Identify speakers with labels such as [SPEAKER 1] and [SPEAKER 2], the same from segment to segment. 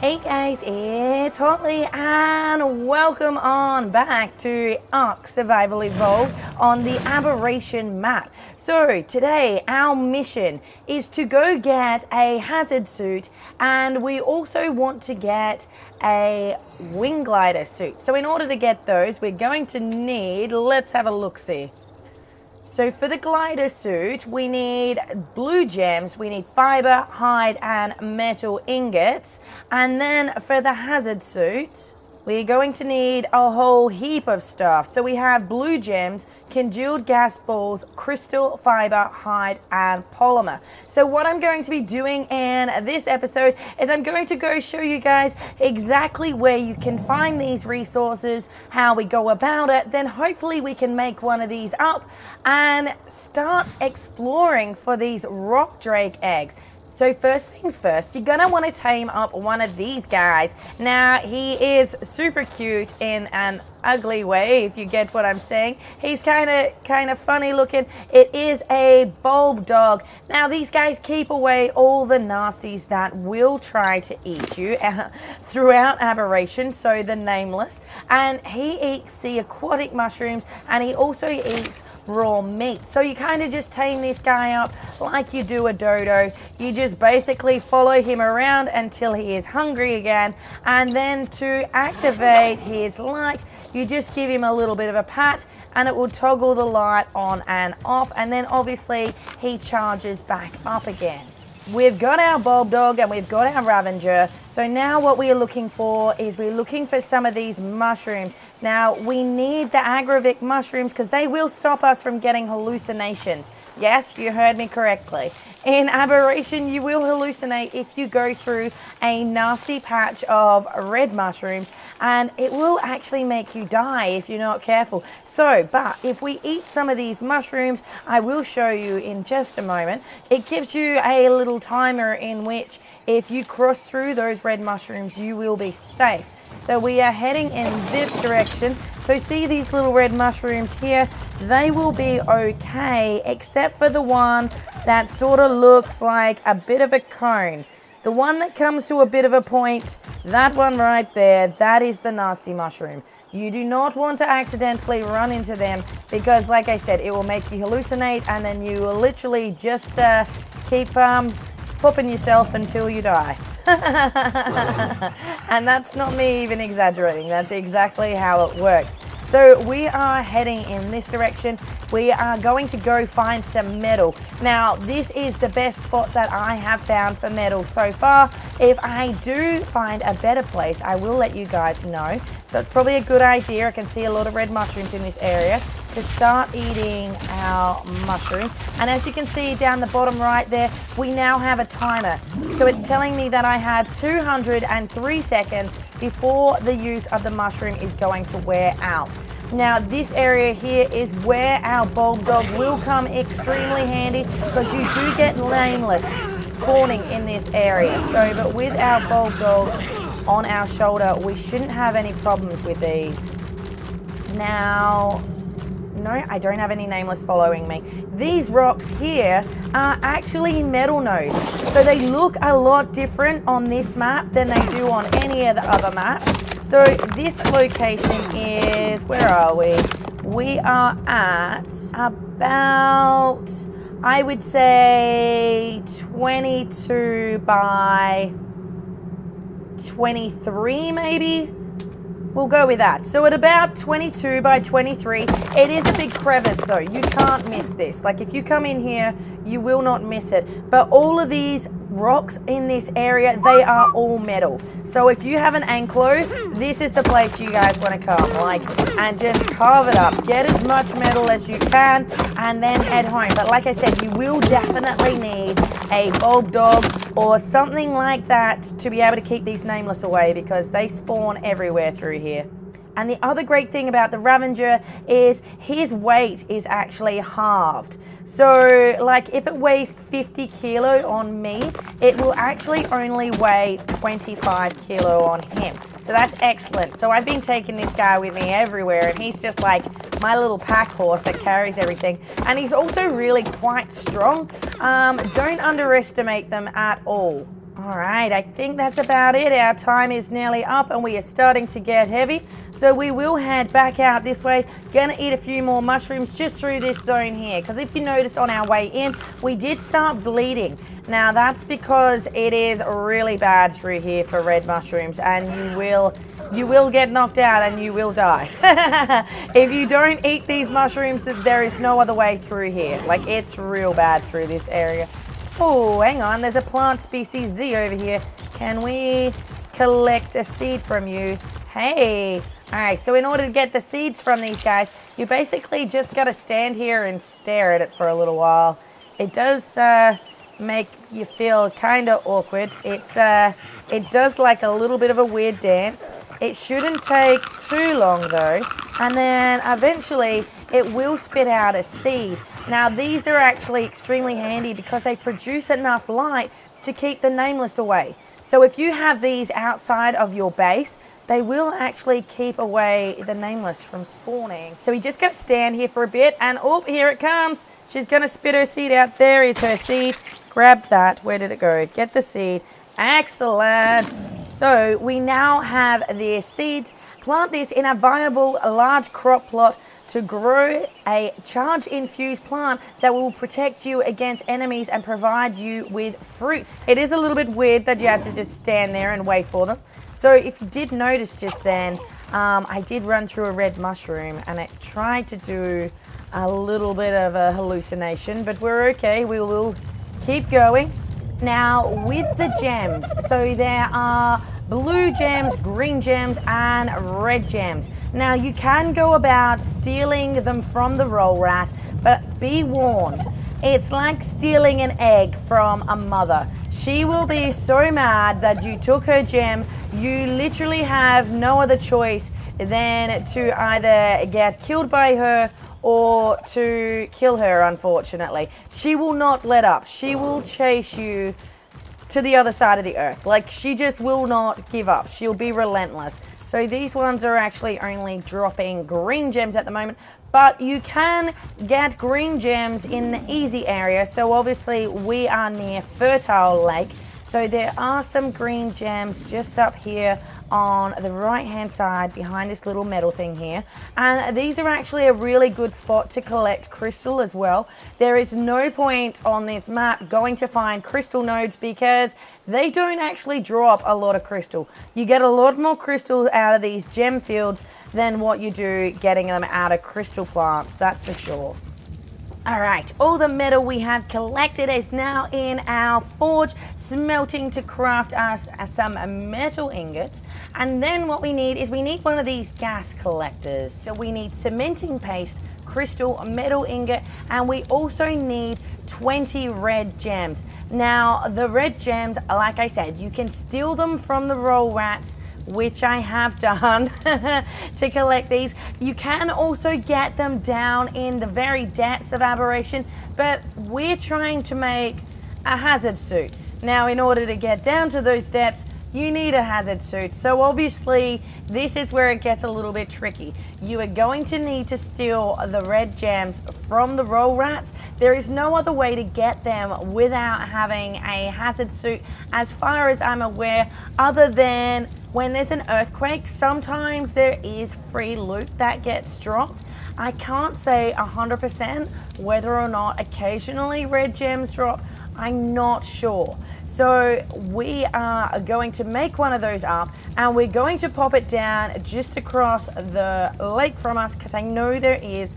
[SPEAKER 1] Hey guys, it's Holly and welcome on back to Ark Survival Evolved on the Aberration map. So today our mission is to go get a hazard suit, and we also want to get a wing glider suit. So in order to get those, we're going to need, let's have a look-see. So for the glider suit, we need blue gems, we need fiber, hide, and metal ingots. And then for the hazard suit, we're going to need a whole heap of stuff. So we have blue gems, congealed gas balls, crystal, fiber, hide, and polymer. So what I'm going to be doing in this episode is I'm going to go show you guys exactly where you can find these resources, how we go about it, then hopefully we can make one of these up and start exploring for these rock drake eggs. So first things first, you're gonna want to tame up one of these guys. Now, he is super cute in an ugly way, if you get what I'm saying. He's kind of funny looking. It is a bulb dog. Now, these guys keep away all the nasties that will try to eat you throughout Aberration, so the Nameless. And he eats the aquatic mushrooms, and he also eats raw meat. So you kind of just tame this guy up like you do a dodo. You just basically follow him around until he is hungry again, and then to activate his light, you just give him a little bit of a pat and it will toggle the light on and off, and then obviously he charges back up again. We've got our bulb dog and we've got our Ravager. So now what we are looking for is we're looking for some of these mushrooms. Now we need the Agravic mushrooms because they will stop us from getting hallucinations. Yes, you heard me correctly. In Aberration, you will hallucinate if you go through a nasty patch of red mushrooms, and it will actually make you die if you're not careful. So, but if we eat some of these mushrooms, I will show you in just a moment, it gives you a little timer in which if you cross through those red mushrooms, you will be safe. So we are heading in this direction. So see these little red mushrooms here? They will be okay, except for the one that sort of looks like a bit of a cone. The one that comes to a bit of a point, that one right there, that is the nasty mushroom. You do not want to accidentally run into them because, like I said, it will make you hallucinate, and then you will literally just keep popping yourself until you die. And that's not me even exaggerating. That's exactly how it works. So we are heading in this direction. We are going to go find some metal. Now, this is the best spot that I have found for metal so far. If I do find a better place, I will let you guys know. So it's probably a good idea. I can see a lot of red mushrooms in this area, to start eating our mushrooms. And as you can see down the bottom right there, we now have a timer. So it's telling me that I had 203 seconds before the use of the mushroom is going to wear out. Now, this area here is where our bulb dog will come extremely handy because you do get Nameless spawning in this area. So, but with our bulb dog on our shoulder, we shouldn't have any problems with these. Now, no, I don't have any Nameless following me. These rocks here are actually metal nodes. So they look a lot different on this map than they do on any of the other maps. So this location is, where are we? We are at about, I would say 22 by 23 maybe? We'll go with that. So at about 22 by 23, it is a big crevice though. You can't miss this. Like if you come in here, you will not miss it. But all of these rocks in this area, they are all metal. So if you have an anklo, this is the place you guys want to come, like, and just carve it up. Get as much metal as you can and then head home. But like I said, you will definitely need a bulb dog or something like that to be able to keep these Nameless away because they spawn everywhere through here. And the other great thing about the Ravager is his weight is actually halved. So, like, if it weighs 50 kilo on me, it will actually only weigh 25 kilo on him. So that's excellent. So I've been taking this guy with me everywhere, and he's just like my little pack horse that carries everything. And he's also really quite strong. Don't underestimate them at all. All right, I think that's about it. Our time is nearly up and we are starting to get heavy. So we will head back out this way. Gonna eat a few more mushrooms just through this zone here. Because if you notice on our way in, we did start bleeding. Now that's because it is really bad through here for red mushrooms, and you will get knocked out and you will die. If you don't eat these mushrooms, there is no other way through here. Like, it's real bad through this area. Oh, hang on, there's a plant species Z over here. Can we collect a seed from you? Hey. All right, so in order to get the seeds from these guys, you basically just gotta stand here and stare at it for a little while. It does make you feel kind of awkward. It does like a little bit of a weird dance. It shouldn't take too long though, and then eventually it will spit out a seed. Now these are actually extremely handy because they produce enough light to keep the Nameless away. So if you have these outside of your base, they will actually keep away the Nameless from spawning. So we just gotta stand here for a bit, and oh, here it comes. She's gonna spit her seed out. There is her seed. Grab that. Where did it go? Get the seed. Excellent. So we now have the seeds. Plant this in a viable large crop plot to grow a charge-infused plant that will protect you against enemies and provide you with fruit. It is a little bit weird that you have to just stand there and wait for them. So if you did notice just then, I did run through a red mushroom and it tried to do a little bit of a hallucination, but we're okay. We will keep going. Now with the gems, so there are blue gems, green gems, and red gems. Now you can go about stealing them from the roll rat, but be warned, it's like stealing an egg from a mother. She will be so mad that you took her gem. You literally have no other choice than to either get killed by her or to kill her, unfortunately. She will not let up. She will chase you to the other side of the earth. Like, she just will not give up. She'll be relentless. So these ones are actually only dropping green gems at the moment, but you can get green gems in the easy area. So obviously we are near Fertile Lake. So there are some green gems just up here on the right hand side behind this little metal thing here, and these are actually a really good spot to collect crystal as well. There is no point on this map going to find crystal nodes because they don't actually drop a lot of crystal. You get a lot more crystal out of these gem fields than what you do getting them out of crystal plants, that's for sure. All right, all the metal we have collected is now in our forge, smelting to craft us some metal ingots. And then what we need is we need one of these gas collectors. So we need cementing paste, crystal, metal ingot, and we also need 20 red gems. Now, the red gems, like I said, you can steal them from the roll rats, which I have done to collect these. You can also get them down in the very depths of Aberration, but we're trying to make a hazard suit. Now, in order to get down to those depths, you need a hazard suit. So obviously, this is where it gets a little bit tricky. You are going to need to steal the red gems from the roll rats. There is no other way to get them without having a hazard suit, as far as I'm aware, other than when there's an earthquake. Sometimes there is free loot that gets dropped. I can't say 100% whether or not occasionally red gems drop. I'm not sure. So we are going to make one of those up and we're going to pop it down just across the lake from us, because I know there is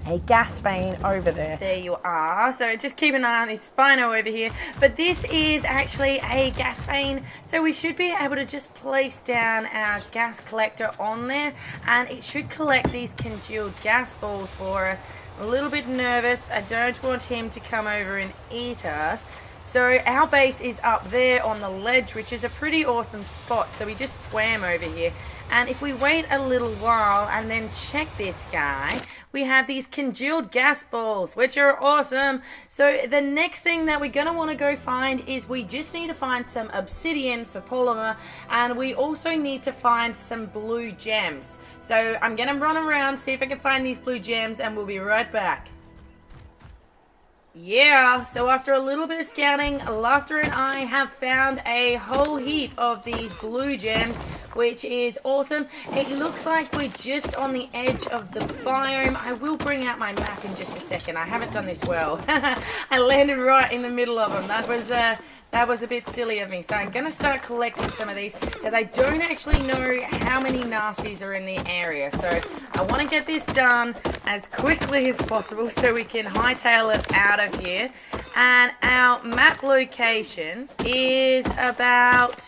[SPEAKER 1] a gas vein over there. There you are. So just keep an eye on this Spino over here. But this is actually a gas vein. So we should be able to just place down our gas collector on there and it should collect these congealed gas balls for us. I'm a little bit nervous. I don't want him to come over and eat us. So our base is up there on the ledge, which is a pretty awesome spot. So we just swam over here. And if we wait a little while and then check this guy, we have these congealed gas balls, which are awesome. So the next thing that we're going to want to go find is we just need to find some obsidian for polymer. And we also need to find some blue gems. So I'm going to run around, see if I can find these blue gems, and we'll be right back. Yeah, so after a little bit of scouting, Laughter and I have found a whole heap of these blue gems, which is awesome. It looks like we're just on the edge of the biome. I will bring out my map in just a second. I haven't done this well. I landed right in the middle of them. That was a bit silly of me. So I'm going to start collecting some of these because I don't actually know how many nasties are in the area. So I want to get this done as quickly as possible so we can hightail it out of here. And our map location is about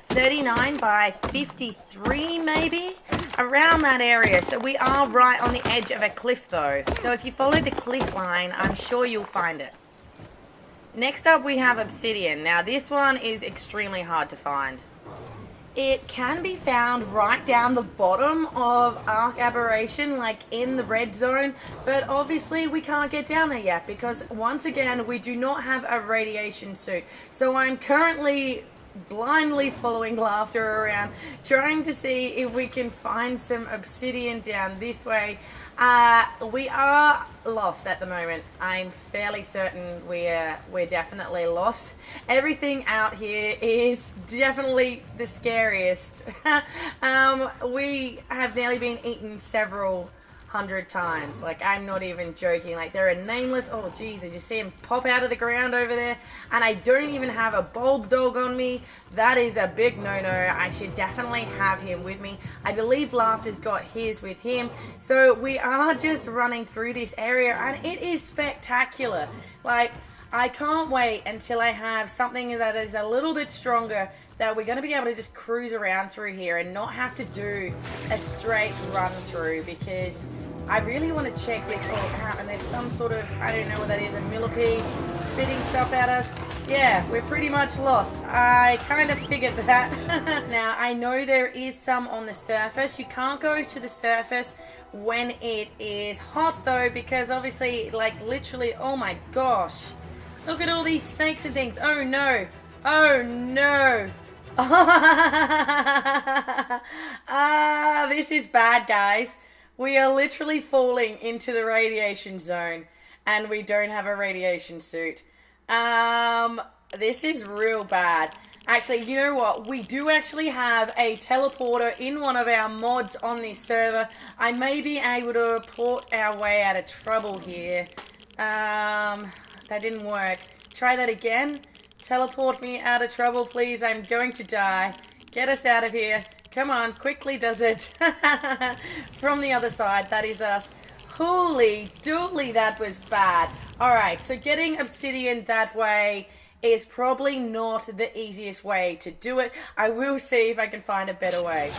[SPEAKER 1] 39 by 53 maybe, around that area. So we are right on the edge of a cliff though. So if you follow the cliff line, I'm sure you'll find it. Next up we have obsidian. Now this one is extremely hard to find. It can be found right down the bottom of Ark Aberration, like in the red zone, but obviously we can't get down there yet because once again we do not have a radiation suit. So I'm currently blindly following Laughter around, trying to see if we can find some obsidian down this way. We are lost at the moment. I'm fairly certain we're definitely lost. Everything out here is definitely the scariest. We have nearly been eaten several 100 times. Like, I'm not even joking. Like, there are Nameless. Oh geez, did you see him pop out of the ground over there? And I don't even have a bulb dog on me. That is a big no-no. I should definitely have him with me. I believe Laughter's got his with him. So we are just running through this area and it is spectacular. Like, I can't wait until I have something that is a little bit stronger that we're going to be able to just cruise around through here and not have to do a straight run through, because I really want to check this all out. And there's some sort of, I don't know what that is, a millipede spitting stuff at us. Yeah, we're pretty much lost. I kind of figured that. Now, I know there is some on the surface. You can't go to the surface when it is hot though, because obviously, like, literally, oh my gosh. Look at all these snakes and things. Oh no. Oh no. This is bad, guys. We are literally falling into the radiation zone and we don't have a radiation suit. This is real bad. Actually, you know what? We do actually have a teleporter in one of our mods on this server. I may be able to port our way out of trouble here. That didn't work. Try that again. Teleport me out of trouble, please. I'm going to die. Get us out of here. Come on, quickly does it. From the other side, that is us. Holy dooly, that was bad. Alright, so getting obsidian that way is probably not the easiest way to do it. I will see if I can find a better way.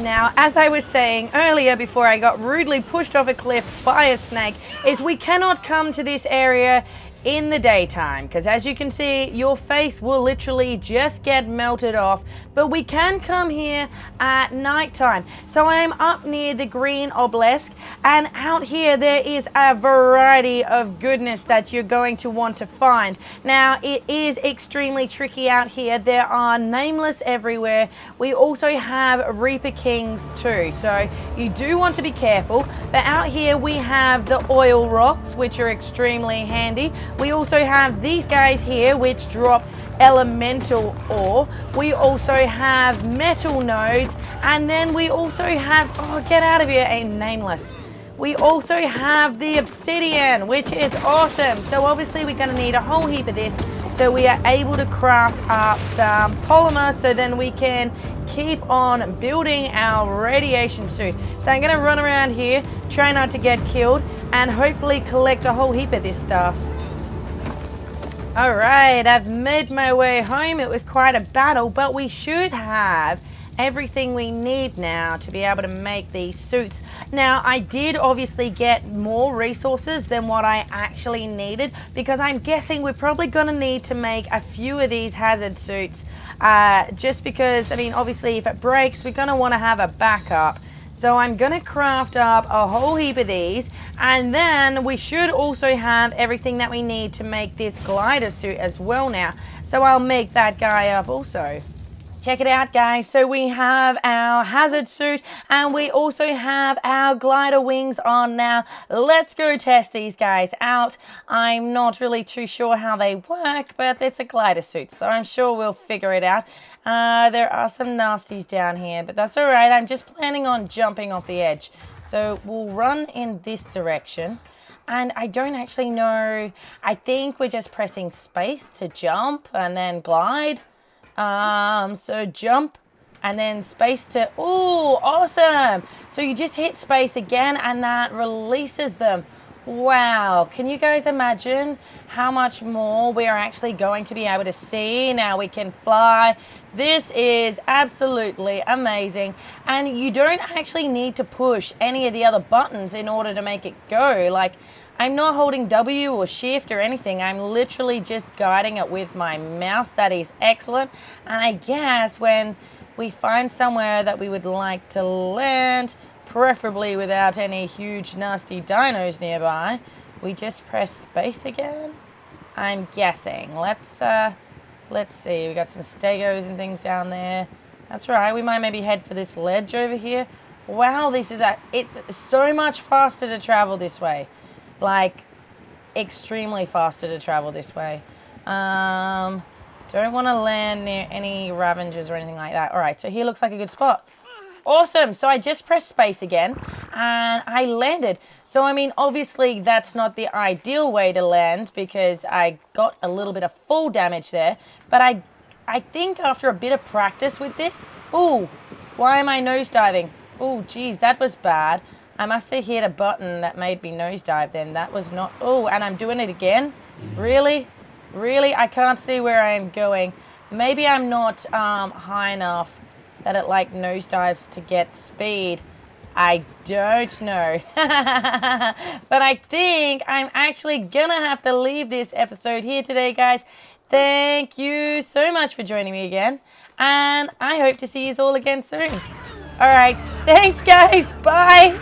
[SPEAKER 1] Now, as I was saying earlier before I got rudely pushed off a cliff by a snake, is we cannot come to this area in the daytime, because as you can see, your face will literally just get melted off, but we can come here at nighttime. So I'm up near the green obelisk, and out here there is a variety of goodness that you're going to want to find. Now, it is extremely tricky out here. There are Nameless everywhere. We also have Reaper Kings too, so you do want to be careful. But out here we have the oil rocks, which are extremely handy. We also have these guys here, which drop elemental ore. We also have metal nodes, and then we also have, oh, get out of here, a Nameless. We also have the obsidian, which is awesome. So obviously we're going to need a whole heap of this, so we are able to craft up some polymer, so then we can keep on building our radiation suit. So I'm going to run around here, try not to get killed, and hopefully collect a whole heap of this stuff. Alright, I've made my way home. It was quite a battle, but we should have everything we need now to be able to make these suits. Now, I did obviously get more resources than what I actually needed, because I'm guessing we're probably going to need to make a few of these hazard suits, just because, I mean, obviously if it breaks, we're going to want to have a backup. So I'm going to craft up a whole heap of these, and then we should also have everything that we need to make this glider suit as well now. So I'll make that guy up also. Check it out, guys. So we have our hazard suit and we also have our glider wings on now. Let's go test these guys out. I'm not really too sure how they work, but it's a glider suit, so I'm sure we'll figure it out. There are some nasties down here, but that's all right. I'm just planning on jumping off the edge. So we'll run in this direction. And I don't actually know. I think we're just pressing space to jump and then glide. So jump and then space to, oh, awesome. So you just hit space again and that releases them. Wow. Can you guys imagine how much more we are actually going to be able to see? Now we can fly. This is absolutely amazing. And you don't actually need to push any of the other buttons in order to make it go. Like, I'm not holding W or shift or anything. I'm literally just guiding it with my mouse. That is excellent. And I guess when we find somewhere that we would like to land, preferably without any huge nasty dinos nearby, we just press space again. I'm guessing. Let's see. We got some stegos and things down there. That's right. We might maybe head for this ledge over here. Wow, it's so much faster to travel this way. Like, extremely faster to travel this way. Don't want to land near any Ravengers or anything like that. All right, so here looks like a good spot. Awesome. So I just pressed space again and I landed. So, I mean, obviously that's not the ideal way to land because I got a little bit of fall damage there. But I think after a bit of practice with this, ooh, why am I nosediving? Oh, geez, that was bad. I must have hit a button that made me nosedive then. That was not... Oh, and I'm doing it again? Really? Really? I can't see where I am going. Maybe I'm not high enough that it, like, nosedives to get speed. I don't know. But I think I'm actually gonna have to leave this episode here today, guys. Thank you so much for joining me again. And I hope to see you all again soon. All right. Thanks, guys. Bye.